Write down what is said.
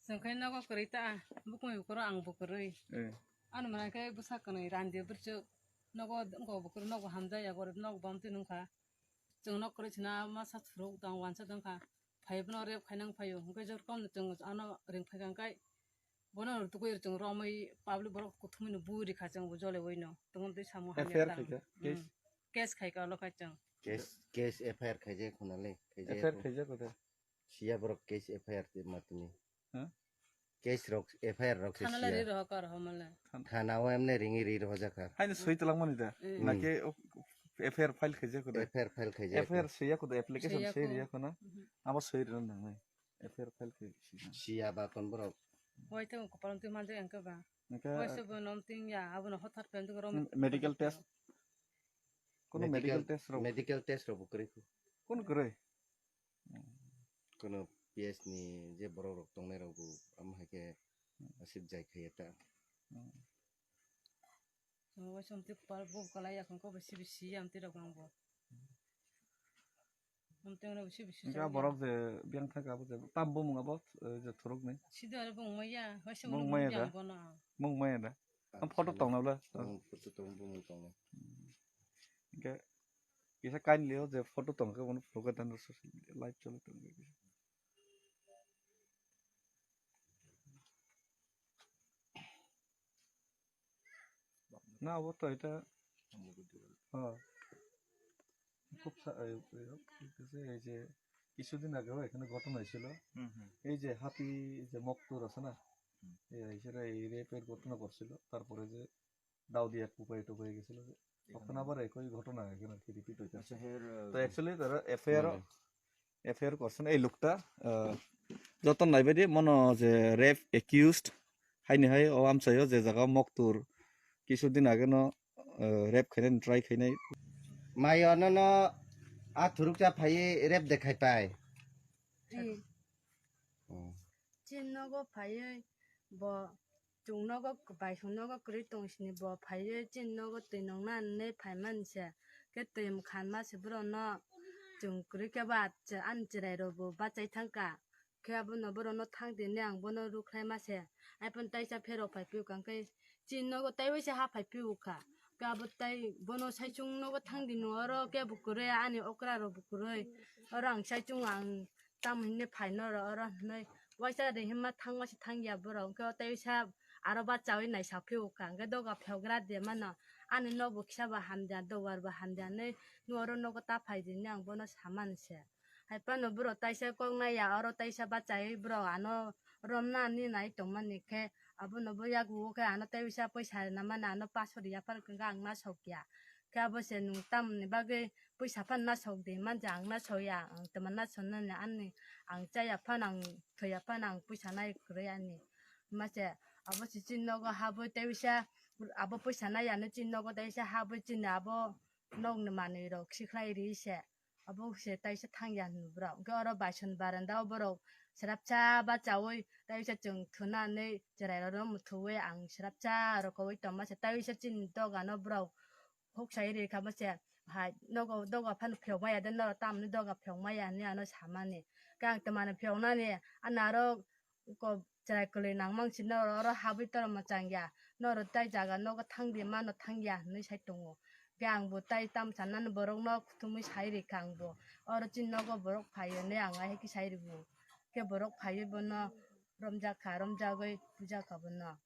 जोंखाय नागा करैता बुकुम बुकुर आं बुकुरै anu mana kai busak kono randi bercu nago ngo bukur nago hamza ya gorib nago bamti nungka jeng nok kore china masa thuruk dang wansa dangka phai bno rep khainang phayo ngkai jor kom jeng ana ring phaigang kai bono tu ko jeng romai public borok kuthumi no buri kha jeng bujole oino tongom te samu ha kes khai ka lo ka jeng kes FIR khaije khonale FIR khaije koda siya borok kes FIR te matini kes rok FIR rok thana la ri ro kar hamale thana wa emne ringi ri ro jakar haina soi talang mani da nake FIR file khaije koda FIR file khaije FIR siya koda application sei riya kona amo soi ran nang FIR file khaije siya ba kon borok wai te ko param te manje angka ba wai se bonom ting ya abono hotar pen to rom medical test kono medical test ro bukri kono kore kono PS ni je borok rok tongnai rok bu am hake asip jai khayeta wai somte par bo kala ya kon ko bisi bisi am te rok bo amte ono bisi bisi ga borok je biang tha ga bo je tambo munga bo je thuruk nei sidar bong maya wai se mo biang bono mong maya da am photo tongna bla photo tong bu mong tong ga kisa kain leo je photo tong ka bon photo tan live chole tong না ও তো এটা খুব এই যে কিছুদিন আগেও এখানে ঘটনা হয়েছিল এই যে হাতি যে মকতুর আছে না সেটা এই রেপের ঘটনা করছিল তারপরে যে দাও দিয়ে কুপাই টুপাই গেছিল তখন আবার একই ঘটনা এখানে রিপিট হইতেছে তো অ্যাকচুয়ালি তারা এফআইআর করছে এই লোকটা যতন নাইবাদি মনে যে রেপ একিউজড হাইনি হাই ও আমসাইও যে জায়গা মকতুর কিছুদিন আগে ন রেপ খাইনাই ট্রাই খাইনাই mayo no a thuruk cha phai rep dekhai pai 진너고 파이 뭐 중너고 바이sun너고 그리 동신이 뭐 파이 진너고 뜨능난 내 파이만세 그때 칸마스 브로너 좀 그렇게 봤지 안지래로 뭐 바자이 탕까 그야분 너버로너 탕되네 양번호 루크라마세 아이폰 따이자 페로 파이피우 강게 진너고 따이위세 하 파이피우카 까부따이 번호 사이중너고 탕디누어로 깨부끄래 아니 오크라로 부끄래 어랑 사이중앙 땀했네 파이너로 어랑 너 와이사데 힘마 탕마시 탕기야 브로 그 따이사 알아봤자위 나이 사피우카 그 너가 펴그라데만나 아니 너부 키사바 함자 너와르바 함자네 누어로 너고 따 파이디냐 번호 사만세 하이파노 브로 따이사 꽁나야 어로 따이사 바자이 브로 아노 롬나니 나이 동만니케 아부노 보야고 그 아노 따이사 포이사 나만 아노 빠소리야 팔근가 앙나 속이야 그 아버세 농땀 바게 포이사 판나 속데 만자 앙나 소야 앙때만나 쳤는 아니 앙자야 판앙 더야 판앙 포이사 나이 그래야니 마세 아버지 진너가 하부 따이사 아버 포이사 나야는 진너가 따이사 하부 진 아버 농는 마니로 시크라이리세 아버세 따이사 탕야 누브라 그 어러 바션 바란다 버로 스랍차 바자오이 따이사 정 투나네 저래로 무투에 앙 스랍차 로고 있더마세 따이사 진도가 너브라 혹시 이리 가마세 하 너가 판 병마야 된다 땀니 너가 병마야 아니 아노 사마니 깡 때만에 병나니 아나로 거 저래 그래 낭망치 너로 하부 있더라 마짱야 너로 따이자가 너가 탕디만 너 탕야 너 살동오 강부 따이 땀 잔나는 버럭 너 구투미 사이리 강부 어르진 너가 버럭 파이네 앙아 해기 사이리부 그 버럭 파이버너 롬자카 롬자의 부자카버너